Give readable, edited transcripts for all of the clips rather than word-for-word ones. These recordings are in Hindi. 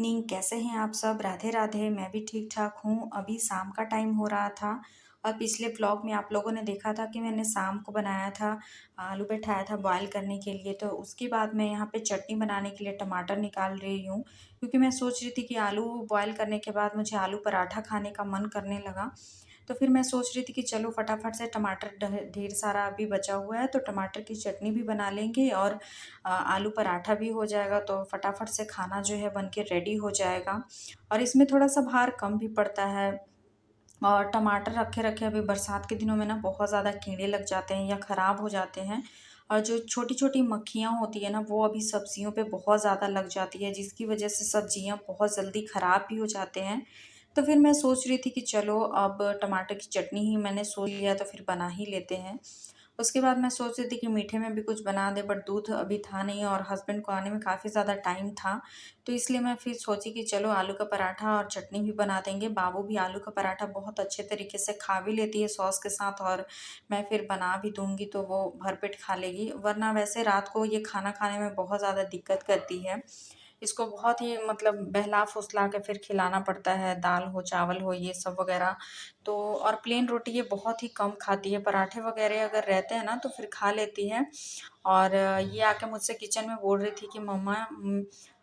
इवनिंग, कैसे हैं आप सब? राधे राधे। मैं भी ठीक ठाक हूँ। अभी शाम का टाइम हो रहा था और पिछले व्लॉग में आप लोगों ने देखा था कि मैंने शाम को बनाया था, आलू बैठाया था बॉयल करने के लिए। तो उसके बाद मैं यहाँ पे चटनी बनाने के लिए टमाटर निकाल रही हूँ, क्योंकि मैं सोच रही थी कि आलू बॉयल करने के बाद मुझे आलू पराठा खाने का मन करने लगा। तो फिर मैं सोच रही थी कि चलो फटाफट से टमाटर ढेर सारा अभी बचा हुआ है, तो टमाटर की चटनी भी बना लेंगे और आलू पराठा भी हो जाएगा, तो फटाफट से खाना जो है बन के रेडी हो जाएगा। और इसमें थोड़ा सा भार कम भी पड़ता है। और टमाटर रखे रखे अभी बरसात के दिनों में ना बहुत ज़्यादा कीड़े लग जाते हैं या ख़राब हो जाते हैं। और जो छोटी छोटी मक्खियाँ होती है ना, वो अभी सब्जियों पे बहुत ज़्यादा लग जाती है, जिसकी वजह से सब्जियाँ बहुत जल्दी ख़राब भी हो जाते हैं। तो फिर मैं सोच रही थी कि चलो अब टमाटर की चटनी ही मैंने सोच लिया, तो फिर बना ही लेते हैं। उसके बाद मैं सोच रही थी कि मीठे में भी कुछ बना दें, बट दूध अभी था नहीं और हस्बैंड को आने में काफ़ी ज़्यादा टाइम था। तो इसलिए मैं फिर सोची कि चलो आलू का पराठा और चटनी भी बना देंगे। बाबू भी आलू का पराठा बहुत अच्छे तरीके से खा भी लेती है सॉस के साथ, और मैं फिर बना भी दूँगी तो वो भरपेट खा लेगी। वरना वैसे रात को ये खाना खाने में बहुत ज़्यादा दिक्कत करती है। इसको बहुत ही मतलब बहला-फुसला के फिर खिलाना पड़ता है, दाल हो, चावल हो, ये सब वग़ैरह। तो और प्लेन रोटी ये बहुत ही कम खाती है, पराठे वग़ैरह अगर रहते हैं ना तो फिर खा लेती है। और ये आके मुझसे किचन में बोल रही थी कि मम्मा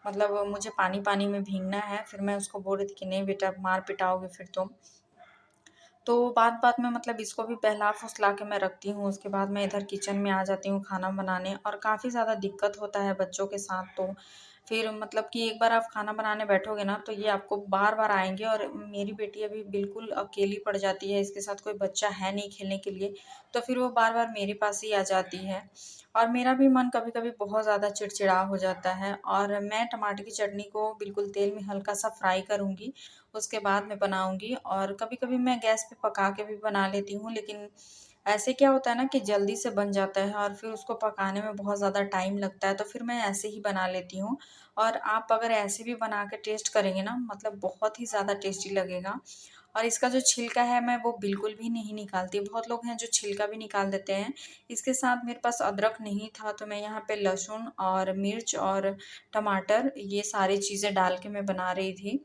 मतलब मुझे पानी-पानी में भीगना है। फिर मैं उसको बोल रही थी कि नहीं बेटा, मार पिटाओगे फिर तुम। तो बात-बात में मतलब इसको भी बहला-फुसला के मैं रखती हूँ, उसके बाद मैं इधर किचन में आ जाती हूँ खाना बनाने, और काफ़ी ज़्यादा दिक्कत होता है बच्चों के साथ। तो फिर मतलब कि एक बार आप खाना बनाने बैठोगे ना, तो ये आपको बार-बार आएँगे। और मेरी बेटी अभी बिल्कुल अकेली पड़ जाती है, इसके साथ कोई बच्चा है नहीं खेलने के लिए, तो फिर वो बार-बार मेरे पास ही आ जाती है। और मेरा भी मन कभी-कभी बहुत ज़्यादा चिड़चिड़ा हो जाता है, और मैं टमाटर की चटनी को बिल्कुल तेल में हल्का-सा फ्राई करूँगी, उसके बाद मैं बनाऊँगी। और कभी-कभी मैं गैस पे पका के भी बना लेती हूँ, लेकिन ऐसे क्या होता है ना कि जल्दी से बन जाता है और फिर उसको पकाने में बहुत ज़्यादा टाइम लगता है, तो फिर मैं ऐसे ही बना लेती हूँ। और आप अगर ऐसे भी बना के टेस्ट करेंगे ना, मतलब बहुत ही ज़्यादा टेस्टी लगेगा। और इसका जो छिलका है मैं वो बिल्कुल भी नहीं निकालती। बहुत लोग हैं जो छिलका भी निकाल देते हैं। इसके साथ मेरे पास अदरक नहीं था, तो मैं यहाँ पे लहसुन और मिर्च और टमाटर ये सारी चीज़ें डाल के मैं बना रही थी।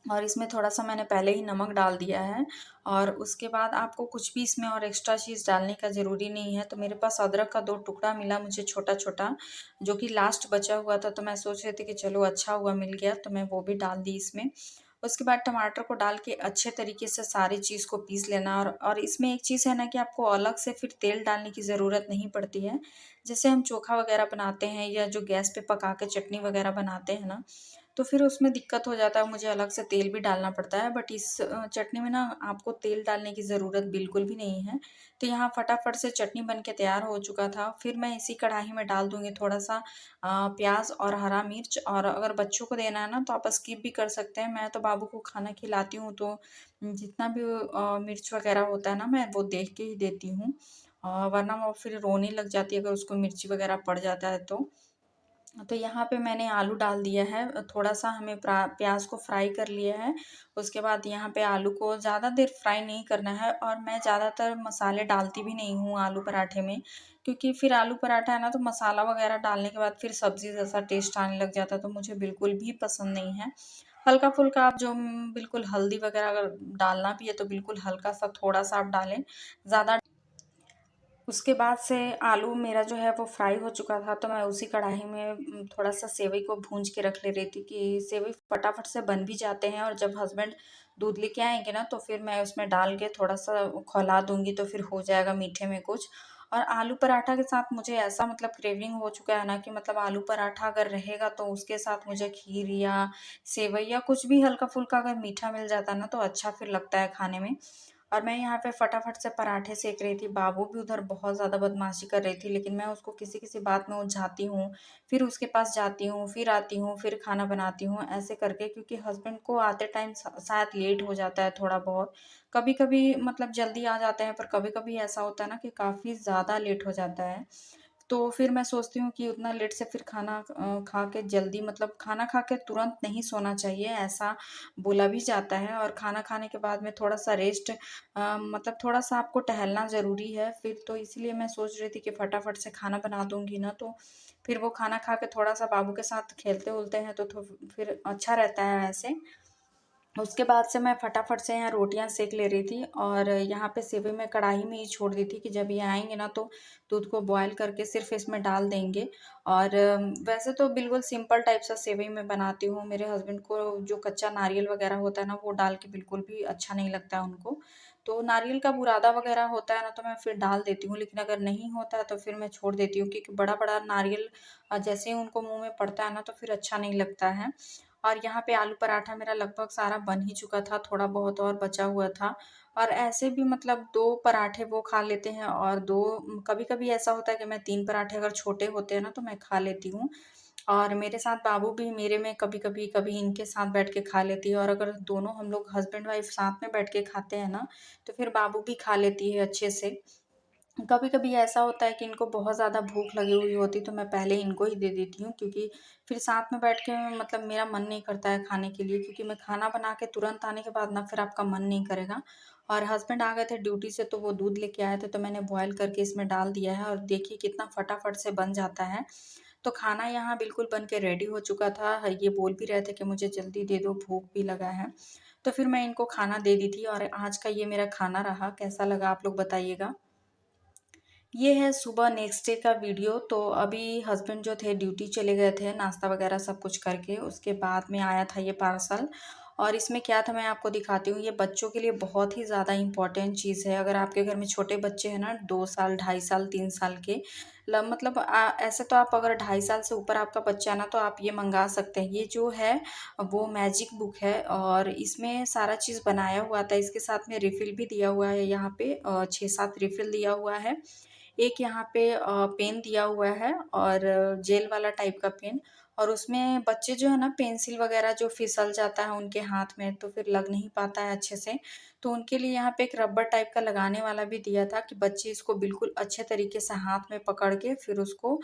और इसमें थोड़ा-सा मैंने पहले ही नमक डाल दिया है, और उसके बाद आपको कुछ भी इसमें और एक्स्ट्रा चीज़ डालने का ज़रूरी नहीं है। तो मेरे पास अदरक का 2 टुकड़ा मिला मुझे छोटा-छोटा, जो कि लास्ट बचा हुआ था, तो मैं सोच रही थी कि चलो अच्छा हुआ मिल गया, तो मैं वो भी डाल दी इसमें। उसके बाद टमाटर को डाल के अच्छे तरीके से सारी चीज़ को पीस लेना। और इसमें एक चीज़ है ना कि आपको अलग से फिर तेल डालने की ज़रूरत नहीं पड़ती है। जैसे हम चोखा वगैरह बनाते हैं या जो गैस पे पका के चटनी वगैरह बनाते हैं ना, तो फिर उसमें दिक्कत हो जाता है, मुझे अलग से तेल भी डालना पड़ता है। बट इस चटनी में ना आपको तेल डालने की ज़रूरत बिल्कुल भी नहीं है। तो यहाँ फटाफट से चटनी बन के तैयार हो चुका था। फिर मैं इसी कढ़ाई में डाल दूँगी थोड़ा-सा प्याज़ और हरा मिर्च। और अगर बच्चों को देना है ना तो आप स्किप भी कर सकते हैं। मैं तो बाबू को खाना खिलाती हूँ, तो जितना भी मिर्च वग़ैरह होता है ना, मैं वो देख के ही देती हूँ। वरना वो फिर रोने लग जाती है अगर उसको मिर्ची वग़ैरह पड़ जाता है तो। तो यहाँ पे मैंने आलू डाल दिया है, थोड़ा-सा हमें प्याज़ को फ्राई कर लिया है। उसके बाद यहाँ पे आलू को ज़्यादा देर फ्राई नहीं करना है, और मैं ज़्यादातर मसाले डालती भी नहीं हूँ आलू पराठे में, क्योंकि फिर आलू पराठा है ना तो मसाला वग़ैरह डालने के बाद फिर सब्ज़ी जैसा टेस्ट आने लग जाता है, तो मुझे बिल्कुल भी पसंद नहीं है। हल्का-फुल्का आप जो बिल्कुल हल्दी वग़ैरह अगर डालना भी है तो बिल्कुल हल्का-सा थोड़ा-सा आप डालें, ज़्यादा। उसके बाद से आलू मेरा जो है वो फ्राई हो चुका था, तो मैं उसी कढ़ाई में थोड़ा-सा सेवई को भूँज के रख ले रही थी कि सेवई फटाफट से बन भी जाते हैं, और जब हस्बैंड दूध लेके आएँगे ना तो फिर मैं उसमें डाल के थोड़ा-सा खौला दूँगी, तो फिर हो जाएगा मीठे में कुछ। और आलू पराठा के साथ मुझे ऐसा मतलब क्रेविंग हो चुका है ना कि मतलब आलू पराठा अगर रहेगा तो उसके साथ मुझे खीर या सेवई या कुछ भी हल्का-फुल्का अगर मीठा मिल जाता है ना तो अच्छा फिर लगता है खाने में। और मैं यहाँ पे फटाफट से पराठे सेक रही थी, बाबू भी उधर बहुत ज़्यादा बदमाशी कर रही थी, लेकिन मैं उसको किसी-किसी बात में उलझाती हूँ, फिर उसके पास जाती हूँ, फिर आती हूँ, फिर खाना बनाती हूँ, ऐसे करके, क्योंकि हस्बैंड को आते टाइम शायद लेट हो जाता है थोड़ा बहुत। कभी-कभी मतलब जल्दी आ जाते हैं, पर कभी-कभी ऐसा होता है ना कि काफ़ी ज़्यादा लेट हो जाता है। तो फिर मैं सोचती हूँ कि उतना लेट से फिर खाना खा के जल्दी मतलब खाना खा के तुरंत नहीं सोना चाहिए, ऐसा बोला भी जाता है। और खाना खाने के बाद में थोड़ा-सा रेस्ट मतलब थोड़ा-सा आपको टहलना ज़रूरी है फिर, तो इसलिए मैं सोच रही थी कि फटाफट से खाना बना दूँगी ना, तो फिर वो खाना खा के थोड़ा-सा बाबू के साथ खेलते-वेलते हैं तो फिर अच्छा रहता है ऐसे। उसके बाद से मैं फटाफट से यहाँ रोटियाँ सेक ले रही थी और यहाँ पे सेवई मैं कढ़ाई में ही छोड़ दी थी कि जब ये आएँगे ना तो दूध को बॉयल करके सिर्फ़ इसमें डाल देंगे। और वैसे तो बिल्कुल सिंपल टाइप सा सेवई मैं बनाती हूँ। मेरे हस्बैंड को जो कच्चा नारियल वग़ैरह होता है ना, वो डाल के बिल्कुल भी अच्छा नहीं लगता है उनको। तो नारियल का बुरादा वग़ैरह होता है ना, तो मैं फिर डाल देती हूँ, लेकिन अगर नहीं होता है तो फिर मैं छोड़ देती हूँ, क्योंकि बड़ा-बड़ा नारियल जैसे ही उनको मुँह में पड़ता है ना, तो फिर अच्छा नहीं लगता है। और यहाँ पे आलू पराठा मेरा लगभग सारा बन ही चुका था, थोड़ा बहुत और बचा हुआ था। और ऐसे भी मतलब 2 पराठे वो खा लेते हैं और 2 कभी-कभी ऐसा होता है कि मैं 3 पराठे अगर छोटे होते हैं ना, तो मैं खा लेती हूँ। और मेरे साथ बाबू भी मेरे में कभी-कभी, कभी इनके साथ बैठ के खा लेती है, और अगर दोनों हम लोग हस्बैंड-वाइफ साथ में बैठ के खाते हैं ना, तो फिर बाबू भी खा लेती है अच्छे से। कभी-कभी ऐसा होता है कि इनको बहुत ज़्यादा भूख लगी हुई होती है, तो मैं पहले इनको ही दे देती हूँ, क्योंकि फिर साथ में बैठ के मतलब मेरा मन नहीं करता है खाने के लिए, क्योंकि मैं खाना बना के तुरंत आने के बाद ना फिर आपका मन नहीं करेगा। और हस्बैंड आ गए थे ड्यूटी से, तो वो दूध लेके आए थे, तो मैंने बॉयल करके इसमें डाल दिया है और देखिए कितना फटाफट से बन जाता है। तो खाना यहाँ बिल्कुल बन के रेडी हो चुका था। ये बोल भी रहे थे कि मुझे जल्दी दे दो, भूख भी लगा है। तो फिर मैं इनको खाना दे दी थी और आज का ये मेरा खाना रहा। कैसा लगा आप लोग बताइएगा? ये है सुबह नेक्स्ट डे का वीडियो। तो अभी हस्बैंड जो थे ड्यूटी चले गए थे, नाश्ता वगैरह सब कुछ करके, उसके बाद में आया था ये पार्सल। और इसमें क्या था मैं आपको दिखाती हूँ। ये बच्चों के लिए बहुत ही ज़्यादा इम्पोर्टेंट चीज़ है। अगर आपके घर में छोटे बच्चे हैं ना, 2 साल, 2.5 साल, 3 साल के, मतलब ऐसे तो आप अगर 2.5 साल से ऊपर आपका बच्चा है ना, तो आप ये मंगा सकते हैं। ये जो है वो मैजिक बुक है और इसमें सारा चीज़ बनाया हुआ था। इसके साथ में रिफ़िल भी दिया हुआ है, यहाँ पे 6-7 रिफ़िल दिया हुआ है। एक यहाँ पे पेन दिया हुआ है और जेल वाला टाइप का पेन। और उसमें बच्चे जो है ना, पेंसिल वगैरह जो फिसल जाता है उनके हाथ में, तो फिर लग नहीं पाता है अच्छे से। तो उनके लिए यहाँ पे एक रबर टाइप का लगाने वाला भी दिया था, कि बच्चे इसको बिल्कुल अच्छे तरीके से हाथ में पकड़ के फिर उसको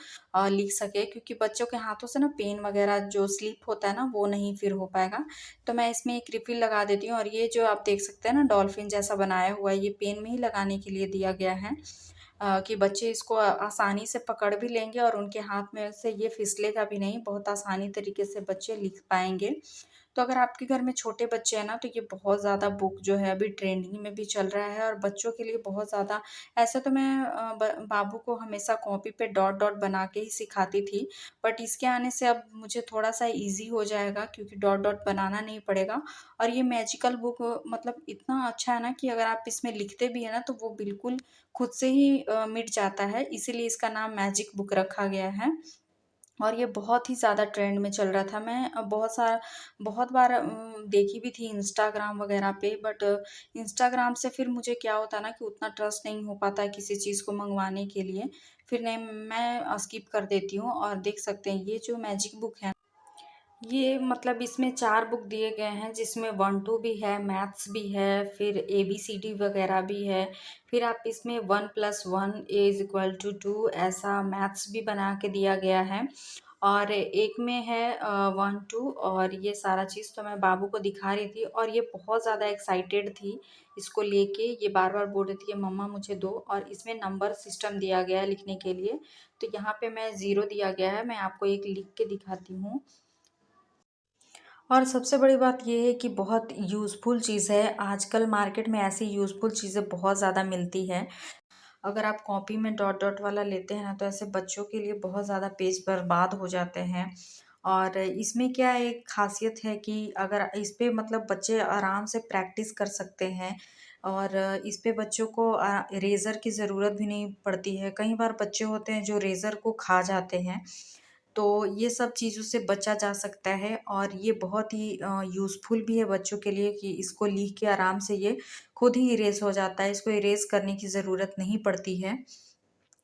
लिख सके, क्योंकि बच्चों के हाथों से ना पेन वगैरह जो स्लिप होता है ना, वो नहीं फिर हो पाएगा। तो मैं इसमें एक रिफिल लगा देती हूँ। और ये जो आप देख सकते हैं ना, डॉल्फिन जैसा बनाया हुआ है, ये पेन में ही लगाने के लिए दिया गया है। कि बच्चे इसको आसानी से पकड़ भी लेंगे और उनके हाथ में से ये फिसलेगा भी नहीं, बहुत आसानी तरीके से बच्चे लिख पाएँगे। तो अगर आपके घर में छोटे बच्चे हैं ना, तो ये बहुत ज़्यादा बुक जो है अभी ट्रेंडिंग में भी चल रहा है और बच्चों के लिए बहुत ज़्यादा। ऐसे तो मैं बाबू को हमेशा कॉपी पे डॉट डॉट बना के ही सिखाती थी, बट इसके आने से अब मुझे थोड़ा सा इजी हो जाएगा, क्योंकि डॉट डॉट बनाना नहीं पड़ेगा। और ये मैजिकल बुक मतलब इतना अच्छा है ना, कि अगर आप इसमें लिखते भी है ना, तो वो बिल्कुल खुद से ही मिट जाता है, इसीलिए इसका नाम मैजिक बुक रखा गया है। और ये बहुत ही ज़्यादा ट्रेंड में चल रहा था। मैं बहुत बार देखी भी थी इंस्टाग्राम वगैरह पे, बट इंस्टाग्राम से फिर मुझे क्या होता है ना, कि उतना ट्रस्ट नहीं हो पाता है किसी चीज़ को मँगवाने के लिए। फिर नहीं, मैं स्किप कर देती हूँ। और देख सकते हैं ये जो मैजिक बुक है, ये मतलब इसमें 4 बुक दिए गए हैं, जिसमें 1-2 भी है, मैथ्स भी है, फिर एबीसीडी वगैरह भी है। फिर आप इसमें 1+1 = 2 ऐसा मैथ्स भी बना के दिया गया है। और एक में है 1-2 और ये सारा चीज़ तो मैं बाबू को दिखा रही थी, और ये बहुत ज़्यादा एक्साइटेड थी इसको लेके। ये बार-बार बोल रही थी, "मम्मा मुझे दो।" और इसमें नंबर सिस्टम दिया गया है लिखने के लिए। तो यहाँ पे मैं 0 दिया गया है, मैं आपको एक लिख के दिखाती हूँ। और सबसे बड़ी बात ये है कि बहुत यूज़फुल चीज़ है। आजकल मार्केट में ऐसी यूज़फुल चीज़ें बहुत ज़्यादा मिलती हैं। अगर आप कॉपी में डॉट डॉट वाला लेते हैं ना, तो ऐसे बच्चों के लिए बहुत ज़्यादा पेज बर्बाद हो जाते हैं। और इसमें क्या एक ख़ासियत है कि अगर इस पे मतलब बच्चे आराम से प्रैक्टिस कर सकते हैं। और इस पे बच्चों को इरेज़र की ज़रूरत भी नहीं पड़ती है। कई बार बच्चे होते हैं जो इरेज़र को खा जाते हैं। तो ये सब चीज़ों से बचा जा सकता है, और ये बहुत ही यूज़फुल भी है बच्चों के लिए, कि इसको लिख के आराम से ये खुद ही इरेज़ हो जाता है, इसको इरेज़ करने की ज़रूरत नहीं पड़ती है।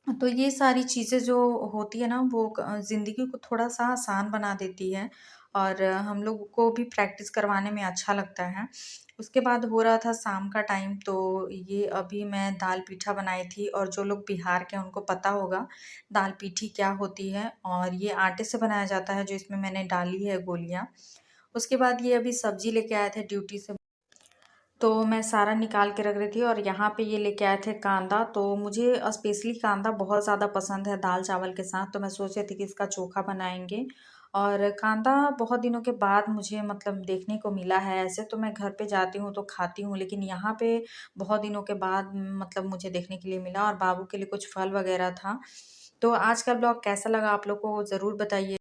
तो ये सारी चीज़ें जो होती है ना, वो ज़िंदगी को थोड़ा-सा आसान बना देती है। और हम लोग को भी प्रैक्टिस करवाने में अच्छा लगता है। उसके बाद हो रहा था शाम का टाइम, तो ये अभी मैं दाल पीठा बनाई थी, और जो लोग बिहार के हैं उनको पता होगा दाल पीठी क्या होती है, और ये आटे से बनाया जाता है जो इसमें मैंने डाली है गोलियाँ। उसके बाद ये अभी सब्जी लेके आए थे ड्यूटी से, तो मैं सारा निकाल के रख रही थी, और यहाँ पे ये लेके आए थे कांदा। तो मुझे स्पेशली कांदा बहुत ज़्यादा पसंद है दाल चावल के साथ, तो मैं सोच रही थी कि इसका चोखा बनाएंगे। और कांदा बहुत दिनों के बाद मुझे मतलब देखने को मिला है। ऐसे तो मैं घर पे जाती हूँ तो खाती हूँ, लेकिन यहाँ पे बहुत दिनों के बाद मतलब मुझे देखने के लिए मिला, और बाबू के लिए कुछ फल वगैरह था। तो आज का ब्लॉग कैसा लगा आप लोग को ज़रूर बताइए।